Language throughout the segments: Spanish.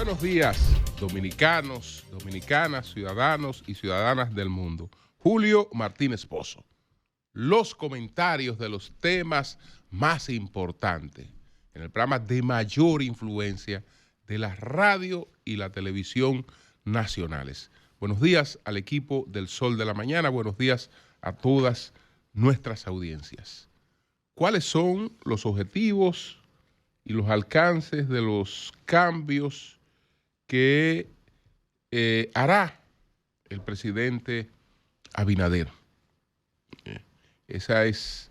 Buenos días, dominicanos, dominicanas, ciudadanos y ciudadanas del mundo. Julio Martínez Pozo. Los comentarios de los temas más importantes en el programa de mayor influencia de la radio y la televisión nacionales. Buenos días al equipo del Sol de la Mañana, buenos días a todas nuestras audiencias. ¿Cuáles son los objetivos y los alcances de los cambios que hará el presidente Abinader? Ese es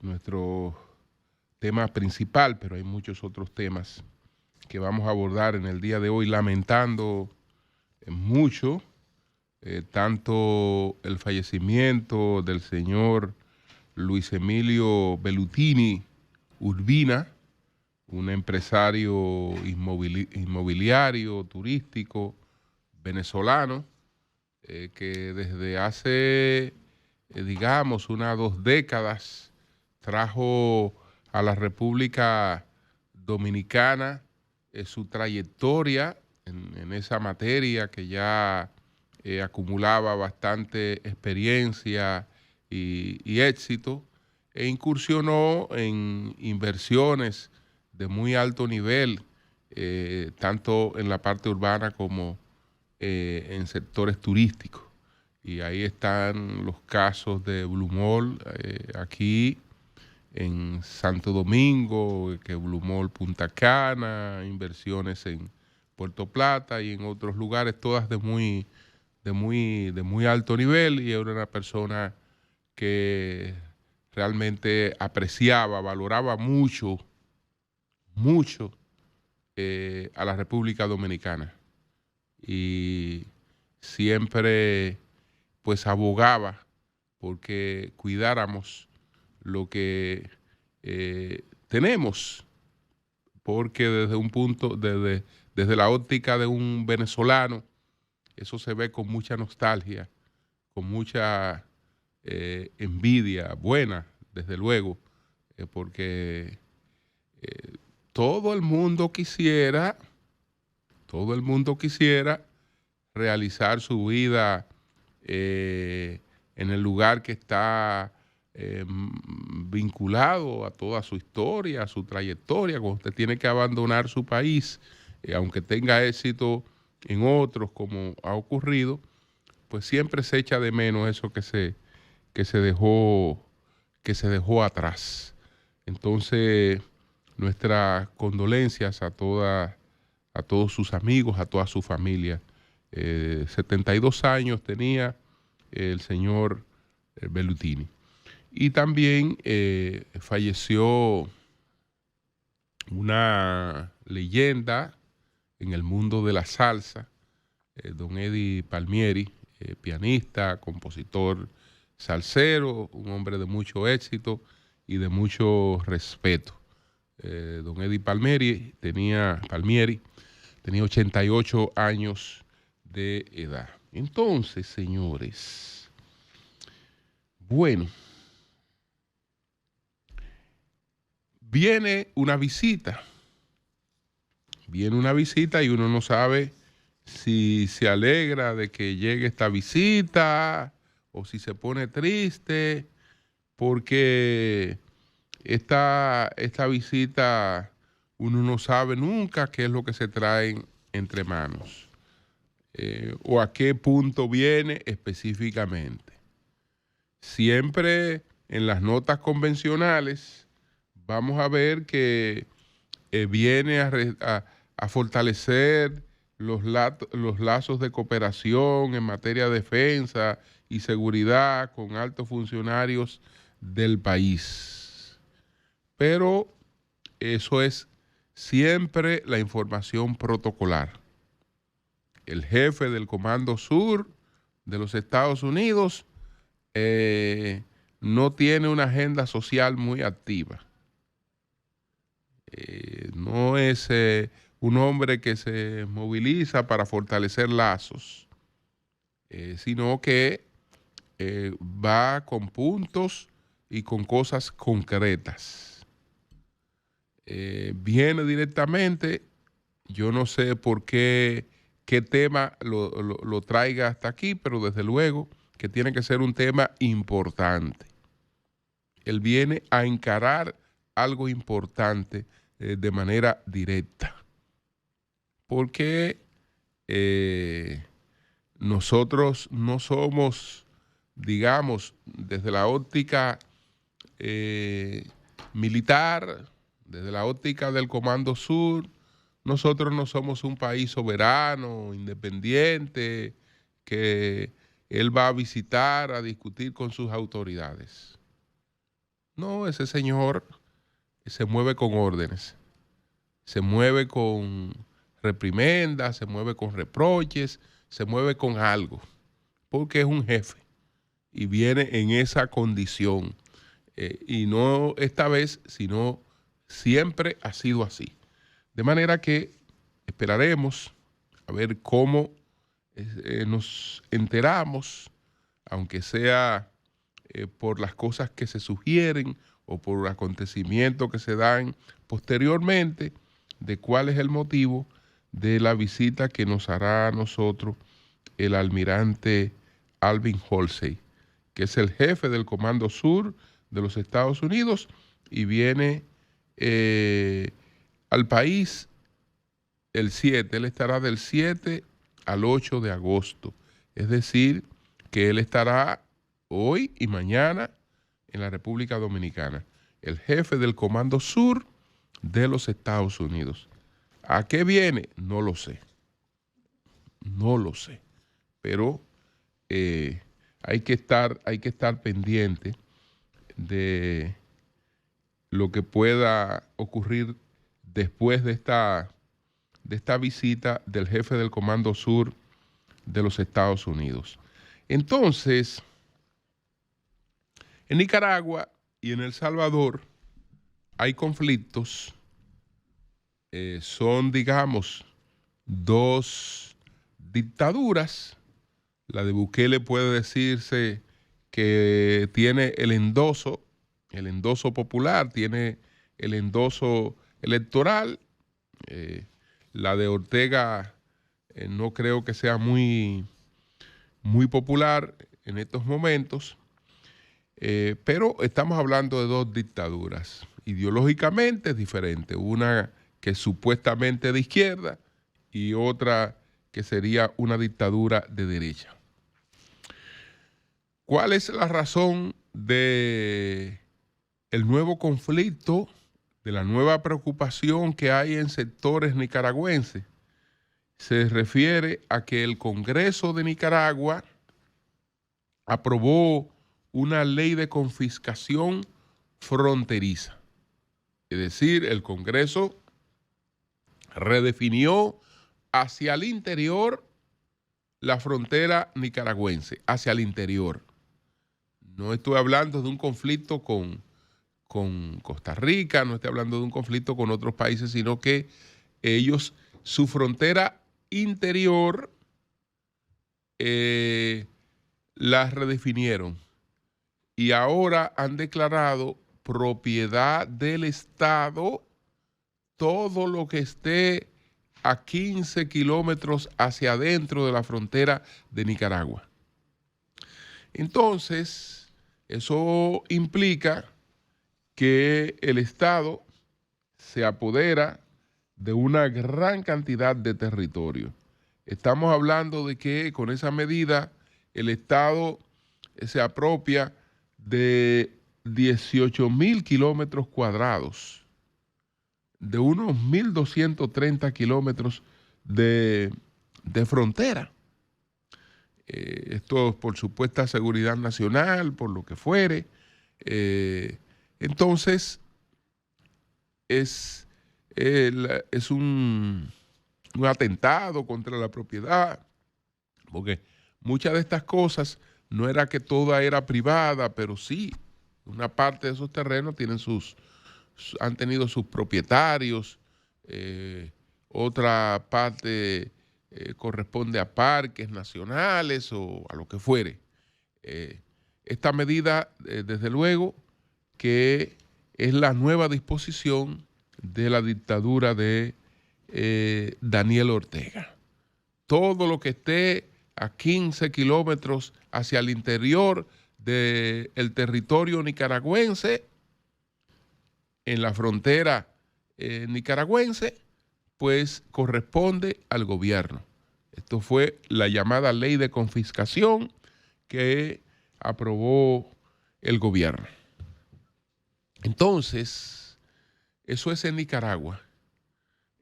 nuestro tema principal, pero hay muchos otros temas que vamos a abordar en el día de hoy, lamentando mucho tanto el fallecimiento del señor Luis Emilio Bellutini Urbina, un empresario inmobiliario, turístico, venezolano, que desde hace, digamos, unas 2 décadas trajo a la República Dominicana su trayectoria en esa materia, que ya acumulaba bastante experiencia y éxito, e incursionó en inversiones de muy alto nivel, tanto en la parte urbana como en sectores turísticos. Y ahí están los casos de Blue Mall, aquí en Santo Domingo, que Blue Mall Punta Cana, inversiones en Puerto Plata y en otros lugares, todas de muy alto nivel, y era una persona que realmente apreciaba, valoraba mucho a la República Dominicana, y siempre pues abogaba porque cuidáramos lo que tenemos, porque desde la óptica de un venezolano, eso se ve con mucha nostalgia, con mucha envidia buena, desde luego, porque todo el mundo quisiera realizar su vida en el lugar que está vinculado a toda su historia, a su trayectoria. Cuando usted tiene que abandonar su país, aunque tenga éxito en otros, como ha ocurrido, pues siempre se echa de menos eso que se dejó atrás. Entonces, nuestras condolencias a todos sus amigos, a toda su familia. 72 años tenía el señor Bellutini. Y también falleció una leyenda en el mundo de la salsa, don Eddie Palmieri, pianista, compositor, salsero, un hombre de mucho éxito y de mucho respeto. Don Eddie Palmieri tenía 88 años de edad. Entonces, señores, bueno, viene una visita y uno no sabe si se alegra de que llegue esta visita o si se pone triste, porque esta visita uno no sabe nunca qué es lo que se traen entre manos, o a qué punto viene específicamente. Siempre en las notas convencionales vamos a ver que viene a fortalecer los lazos de cooperación en materia de defensa y seguridad con altos funcionarios del país. Pero eso es siempre la información protocolar. El jefe del Comando Sur de los Estados Unidos no tiene una agenda social muy activa. No es un hombre que se moviliza para fortalecer lazos, sino que va con puntos y con cosas concretas. Viene directamente Yo no sé por qué tema lo traiga hasta aquí, pero desde luego que tiene que ser un tema importante. Él viene a encarar algo importante de manera directa. Porque nosotros no somos, digamos, desde la óptica militar, desde la óptica del Comando Sur, nosotros no somos un país soberano, independiente, que él va a visitar, a discutir con sus autoridades. No, ese señor se mueve con órdenes, se mueve con reprimendas, se mueve con reproches, se mueve con algo, porque es un jefe y viene en esa condición. Y no esta vez, sino siempre ha sido así. De manera que esperaremos a ver cómo nos enteramos, aunque sea por las cosas que se sugieren o por acontecimientos que se dan posteriormente, de cuál es el motivo de la visita que nos hará a nosotros el almirante Alvin Halsey, que es el jefe del Comando Sur de los Estados Unidos y viene al país el 7. Él estará del 7 al 8 de agosto. Es decir, que él estará hoy y mañana en la República Dominicana. El jefe del Comando Sur de los Estados Unidos. ¿A qué viene? No lo sé. No lo sé. Pero hay que estar pendiente de lo que pueda ocurrir después de esta visita del jefe del Comando Sur de los Estados Unidos. Entonces, en Nicaragua y en El Salvador hay conflictos. Son, digamos, dos dictaduras. La de Bukele puede decirse que tiene el endoso popular, tiene el endoso electoral. La de Ortega no creo que sea muy popular en estos momentos, pero estamos hablando de dos dictaduras. Ideológicamente es diferente, una que es supuestamente de izquierda y otra que sería una dictadura de derecha. ¿Cuál es la razón de el nuevo conflicto, de la nueva preocupación que hay en sectores nicaragüenses? Se refiere a que el Congreso de Nicaragua aprobó una ley de confiscación fronteriza. Es decir, el Congreso redefinió hacia el interior la frontera nicaragüense, hacia el interior. No estoy hablando de un conflicto con Costa Rica, no estoy hablando de un conflicto con otros países, sino que ellos, su frontera interior, la redefinieron y ahora han declarado propiedad del Estado todo lo que esté a 15 kilómetros hacia adentro de la frontera de Nicaragua. Entonces, eso implica que el Estado se apodera de una gran cantidad de territorio. Estamos hablando de que con esa medida el Estado se apropia de 18,000 kilómetros cuadrados, de unos 1.230 kilómetros de frontera. Esto por supuesta seguridad nacional, por lo que fuere. Entonces, es un atentado contra la propiedad, porque muchas de estas cosas no era que toda era privada, pero sí, una parte de esos terrenos han tenido sus propietarios, otra parte corresponde a parques nacionales o a lo que fuere. Esta medida, desde luego, que es la nueva disposición de la dictadura de Daniel Ortega. Todo lo que esté a 15 kilómetros hacia el interior del territorio nicaragüense, en la frontera nicaragüense, pues corresponde al gobierno. Esto fue la llamada ley de confiscación que aprobó el gobierno. Entonces, eso es en Nicaragua.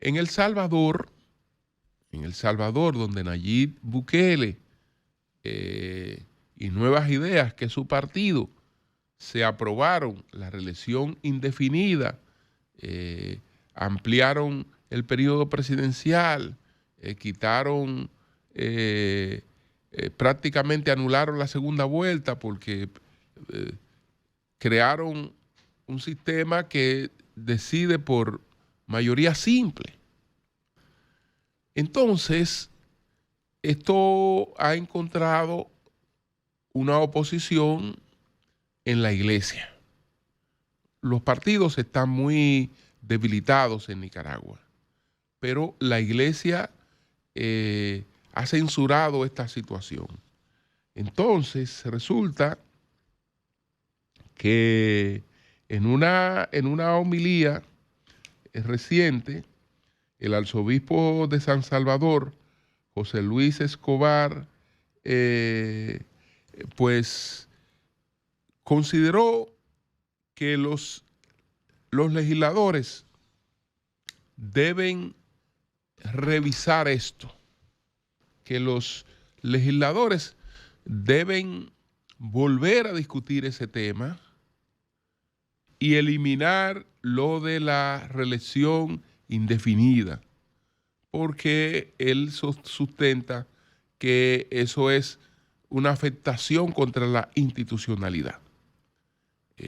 En El Salvador, donde Nayib Bukele y Nuevas Ideas, que es su partido, se aprobaron la reelección indefinida, ampliaron el periodo presidencial, quitaron, prácticamente anularon la segunda vuelta porque crearon un sistema que decide por mayoría simple. Entonces, esto ha encontrado una oposición en la iglesia. Los partidos están muy debilitados en Nicaragua, pero la iglesia ha censurado esta situación. Entonces, resulta que en una homilía reciente, el arzobispo de San Salvador, José Luis Escobar, pues consideró que los legisladores deben revisar esto, que los legisladores deben volver a discutir ese tema y eliminar lo de la reelección indefinida, porque él sustenta que eso es una afectación contra la institucionalidad.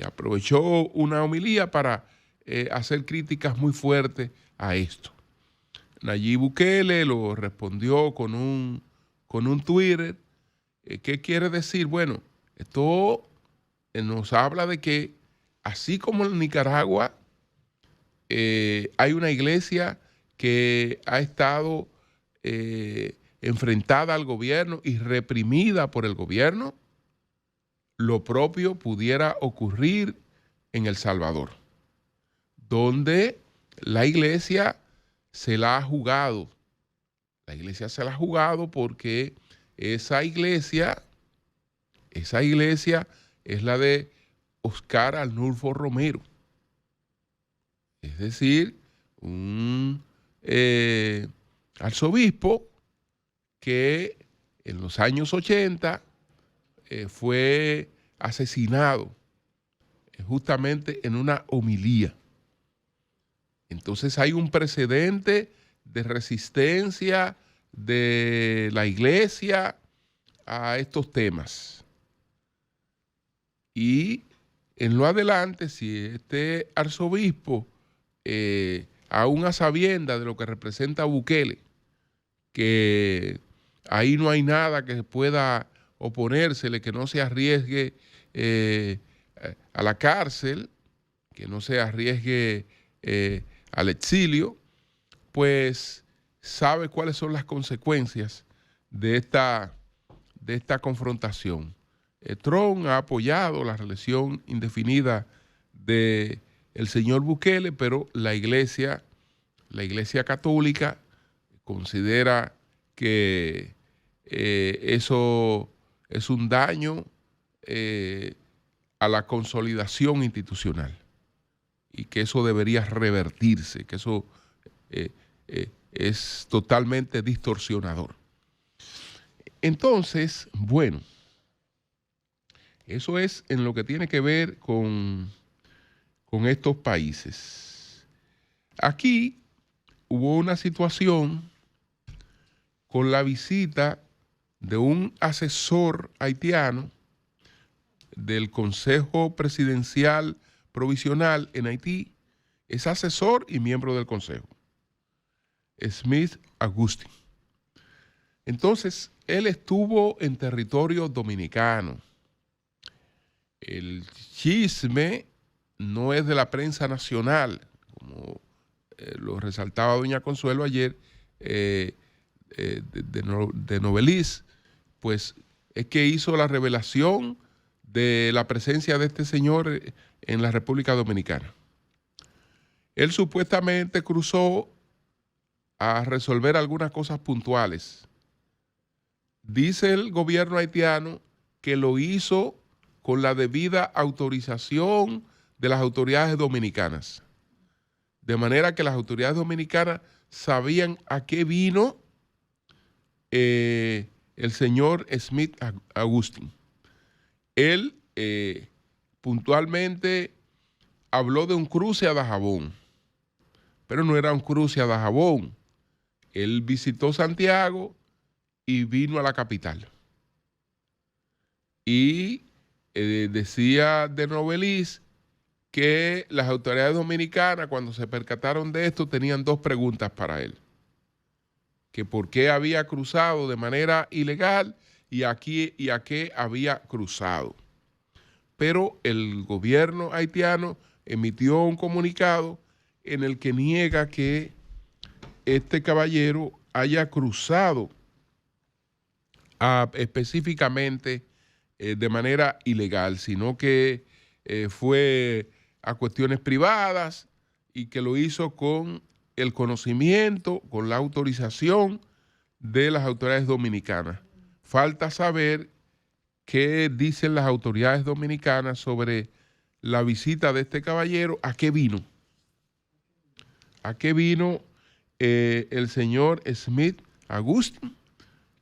Aprovechó una homilía para hacer críticas muy fuertes a esto. Nayib Bukele lo respondió con un Twitter. ¿Qué quiere decir? Bueno, esto nos habla de que así como en Nicaragua hay una iglesia que ha estado enfrentada al gobierno y reprimida por el gobierno, lo propio pudiera ocurrir en El Salvador, donde la iglesia se la ha jugado. La iglesia se la ha jugado porque esa iglesia es la de Oscar Arnulfo Romero. Es decir, un arzobispo que en los años 80 fue asesinado justamente en una homilía. Entonces hay un precedente de resistencia de la iglesia a estos temas. Y en lo adelante, si este arzobispo, aún a sabiendas de lo que representa Bukele, que ahí no hay nada que pueda oponérsele, que no se arriesgue a la cárcel, que no se arriesgue al exilio, pues sabe cuáles son las consecuencias de esta confrontación. Trump ha apoyado la reelección indefinida del señor Bukele, pero la iglesia católica considera que eso es un daño a la consolidación institucional y que eso debería revertirse, que eso es totalmente distorsionador. Entonces, bueno, eso es en lo que tiene que ver con estos países. Aquí hubo una situación con la visita de un asesor haitiano del Consejo Presidencial Provisional en Haití. Es asesor y miembro del Consejo, Smith Agustín. Entonces, él estuvo en territorio dominicano. El chisme no es de la prensa nacional, como lo resaltaba doña Consuelo ayer, de Novelis, pues es que hizo la revelación de la presencia de este señor en la República Dominicana. Él supuestamente cruzó a resolver algunas cosas puntuales. Dice el gobierno haitiano que lo hizo con la debida autorización de las autoridades dominicanas. De manera que las autoridades dominicanas sabían a qué vino el señor Smith Agustín. Él puntualmente habló de un cruce a Dajabón, pero no era un cruce a Dajabón. Él visitó Santiago y vino a la capital. Y decía de Novelis que las autoridades dominicanas, cuando se percataron de esto, tenían dos preguntas para él. Que por qué había cruzado de manera ilegal y a qué había cruzado. Pero el gobierno haitiano emitió un comunicado en el que niega que este caballero haya cruzado específicamente de manera ilegal, sino que fue a cuestiones privadas y que lo hizo con el conocimiento, con la autorización de las autoridades dominicanas. Falta saber qué dicen las autoridades dominicanas sobre la visita de este caballero, a qué vino. ¿A qué vino el señor Smith Agustín,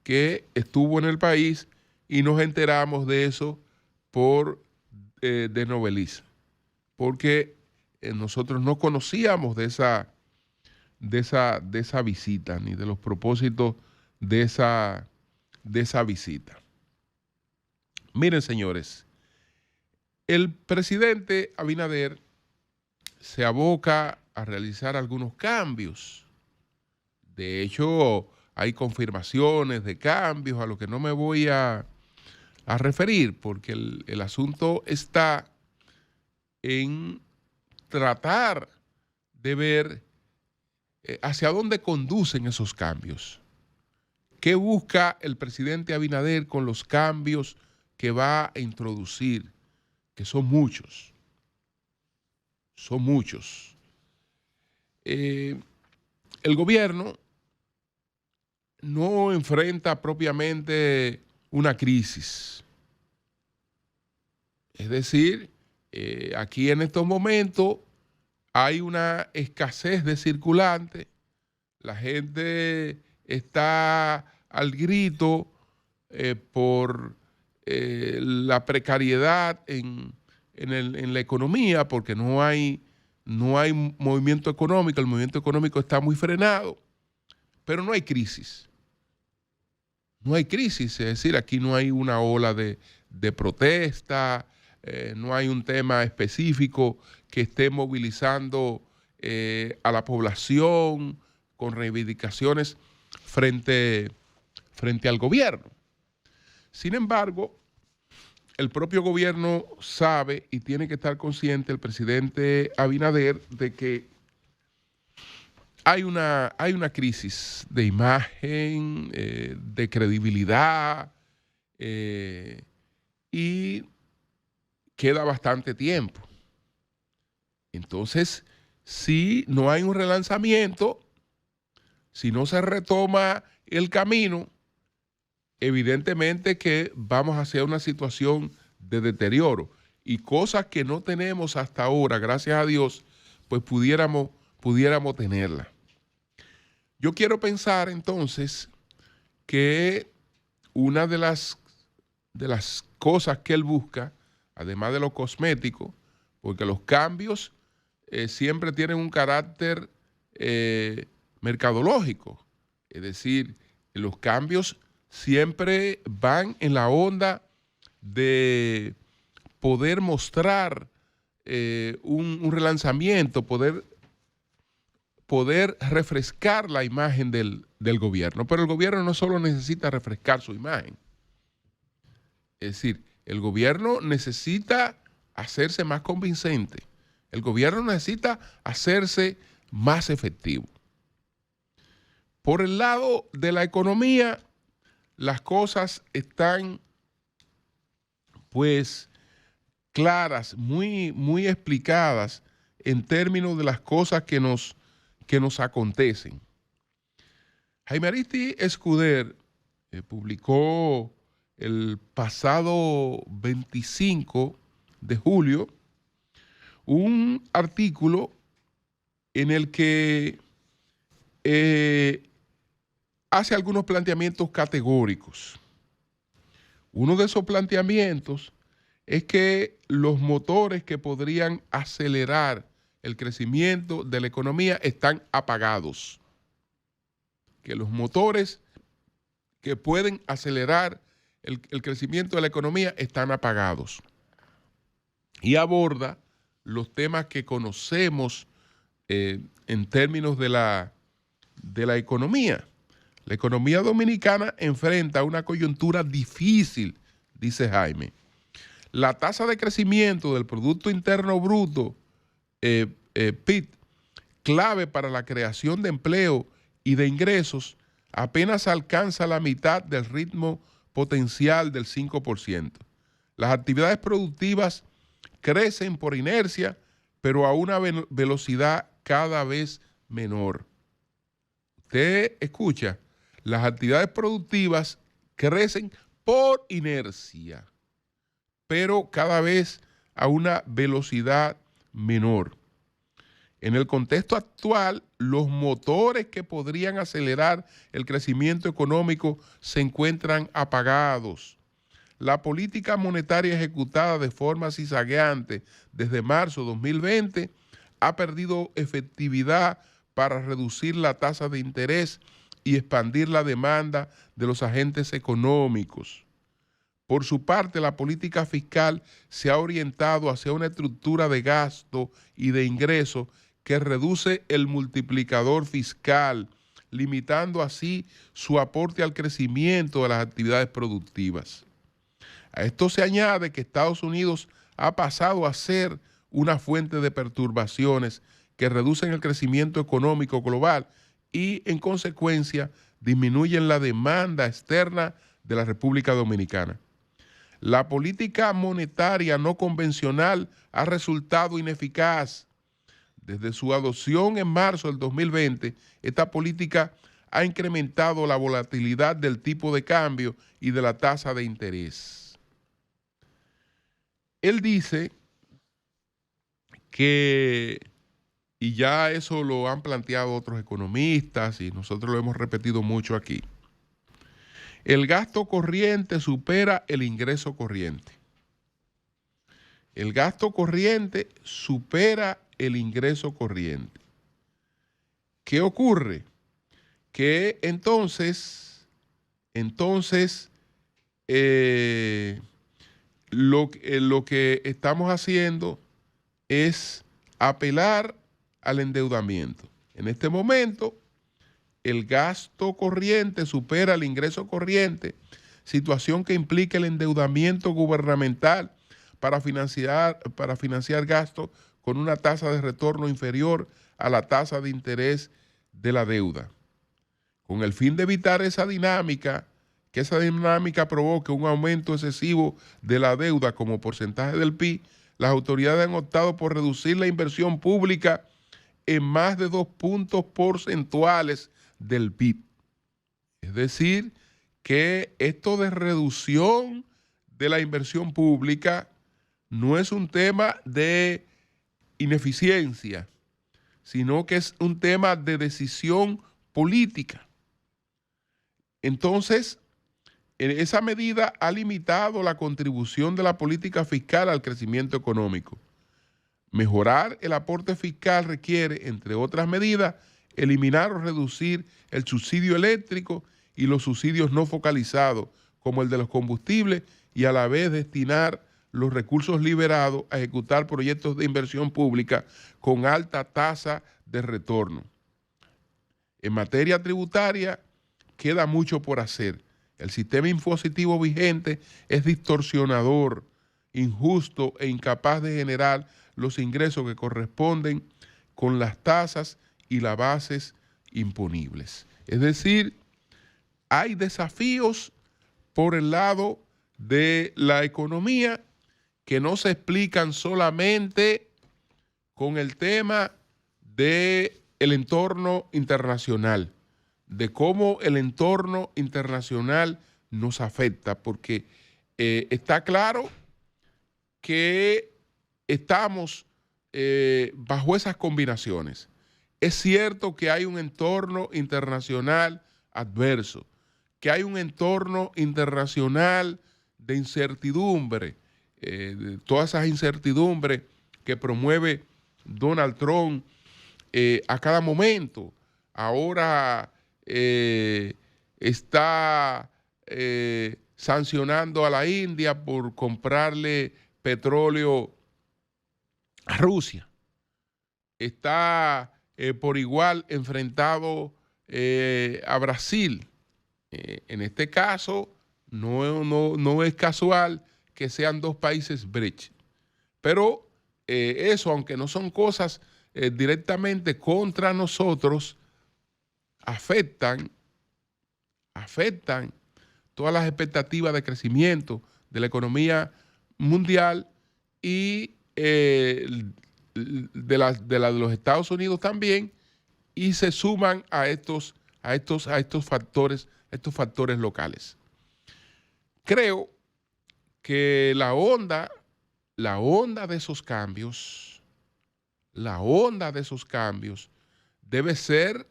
que estuvo en el país, y nos enteramos de eso por de Novelis? Porque nosotros no conocíamos de esa visita, ni de los propósitos de esa visita. Miren, señores, el presidente Abinader se aboca a realizar algunos cambios. De hecho, hay confirmaciones de cambios a los que no me voy a referir, porque el asunto está en tratar de ver hacia dónde conducen esos cambios. ¿Qué busca el presidente Abinader con los cambios que va a introducir? Que son muchos. Son muchos. El gobierno no enfrenta propiamente una crisis. Es decir, aquí en estos momentos hay una escasez de circulantes, la gente está al grito por la precariedad en la economía, porque no hay movimiento económico, el movimiento económico está muy frenado, pero no hay crisis. No hay crisis, es decir, aquí no hay una ola de protesta, no hay un tema específico que esté movilizando a la población con reivindicaciones frente al gobierno. Sin embargo, el propio gobierno sabe y tiene que estar consciente, el presidente Abinader, de que hay una crisis de imagen, de credibilidad, y queda bastante tiempo. Entonces, si no hay un relanzamiento, si no se retoma el camino, evidentemente que vamos hacia una situación de deterioro, y cosas que no tenemos hasta ahora, gracias a Dios, pues pudiéramos tenerla. Yo quiero pensar entonces que una de las cosas que él busca, además de lo cosmético, porque los cambios siempre tienen un carácter mercadológico, es decir, los cambios siempre van en la onda de poder mostrar un relanzamiento, poder refrescar la imagen del gobierno. Pero el gobierno no solo necesita refrescar su imagen. Es decir, el gobierno necesita hacerse más convincente. El gobierno necesita hacerse más efectivo. Por el lado de la economía, las cosas están pues claras, muy explicadas en términos de las cosas que nos acontecen. Jaime Aristi Escuder publicó el pasado 25 de julio un artículo en el que hace algunos planteamientos categóricos. Uno de esos planteamientos es que los motores que podrían acelerar el crecimiento de la economía están apagados. Que los motores que pueden acelerar el crecimiento de la economía están apagados. Y aborda los temas que conocemos en términos de la economía. La economía dominicana enfrenta una coyuntura difícil, dice Jaime. La tasa de crecimiento del Producto Interno Bruto, PIB, clave para la creación de empleo y de ingresos, apenas alcanza la mitad del ritmo potencial del 5%. Las actividades productivas crecen por inercia, pero a una velocidad cada vez menor. Usted escucha, las actividades productivas crecen por inercia, pero cada vez a una velocidad menor. En el contexto actual, los motores que podrían acelerar el crecimiento económico se encuentran apagados. La política monetaria ejecutada de forma zigzagueante desde marzo de 2020 ha perdido efectividad para reducir la tasa de interés y expandir la demanda de los agentes económicos. Por su parte, la política fiscal se ha orientado hacia una estructura de gasto y de ingresos que reduce el multiplicador fiscal, limitando así su aporte al crecimiento de las actividades productivas. A esto se añade que Estados Unidos ha pasado a ser una fuente de perturbaciones que reducen el crecimiento económico global y, en consecuencia, disminuyen la demanda externa de la República Dominicana. La política monetaria no convencional ha resultado ineficaz. Desde su adopción en marzo del 2020, esta política ha incrementado la volatilidad del tipo de cambio y de la tasa de interés. Él dice que, y ya eso lo han planteado otros economistas y nosotros lo hemos repetido mucho aquí, el gasto corriente supera el ingreso corriente. El gasto corriente supera el ingreso corriente. ¿Qué ocurre? Que entonces lo que estamos haciendo es apelar al endeudamiento. En este momento, el gasto corriente supera el ingreso corriente, situación que implica el endeudamiento gubernamental para financiar gastos con una tasa de retorno inferior a la tasa de interés de la deuda. Con el fin de evitar esa dinámica, que esa dinámica provoque un aumento excesivo de la deuda como porcentaje del PIB, las autoridades han optado por reducir la inversión pública en más de 2 puntos porcentuales del PIB. Es decir, que esto de reducción de la inversión pública no es un tema de ineficiencia, sino que es un tema de decisión política. Entonces, esa medida ha limitado la contribución de la política fiscal al crecimiento económico. Mejorar el aporte fiscal requiere, entre otras medidas, eliminar o reducir el subsidio eléctrico y los subsidios no focalizados, como el de los combustibles, y a la vez destinar los recursos liberados a ejecutar proyectos de inversión pública con alta tasa de retorno. En materia tributaria, queda mucho por hacer. El sistema impositivo vigente es distorsionador, injusto e incapaz de generar los ingresos que corresponden con las tasas y las bases imponibles. Es decir, hay desafíos por el lado de la economía que no se explican solamente con el tema del entorno internacional, de cómo el entorno internacional nos afecta, porque está claro que estamos bajo esas combinaciones. Es cierto que hay un entorno internacional adverso, que hay un entorno internacional de incertidumbre, de todas esas incertidumbres que promueve Donald Trump a cada momento. Ahora está sancionando a la India por comprarle petróleo a Rusia. Está por igual enfrentado a Brasil. En este caso, no es casual que sean dos países BRICS. Pero eso, aunque no son cosas directamente contra nosotros, afectan todas las expectativas de crecimiento de la economía mundial y de los Estados Unidos también, y se suman a estos factores locales. Creo que la onda de esos cambios, debe ser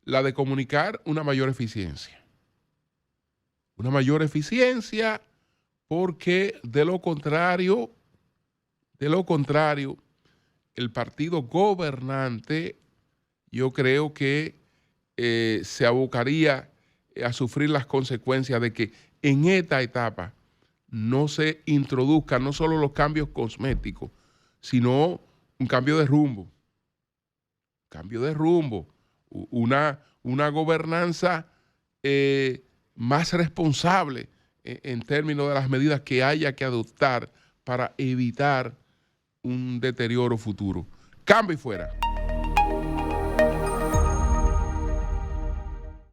la de comunicar una mayor eficiencia. Una mayor eficiencia, porque de lo contrario, el partido gobernante, yo creo que se abocaría a sufrir las consecuencias de que en esta etapa no se introduzcan no solo los cambios cosméticos, sino un cambio de rumbo. Una gobernanza más responsable en términos de las medidas que haya que adoptar para evitar un deterioro futuro. Cambio y fuera.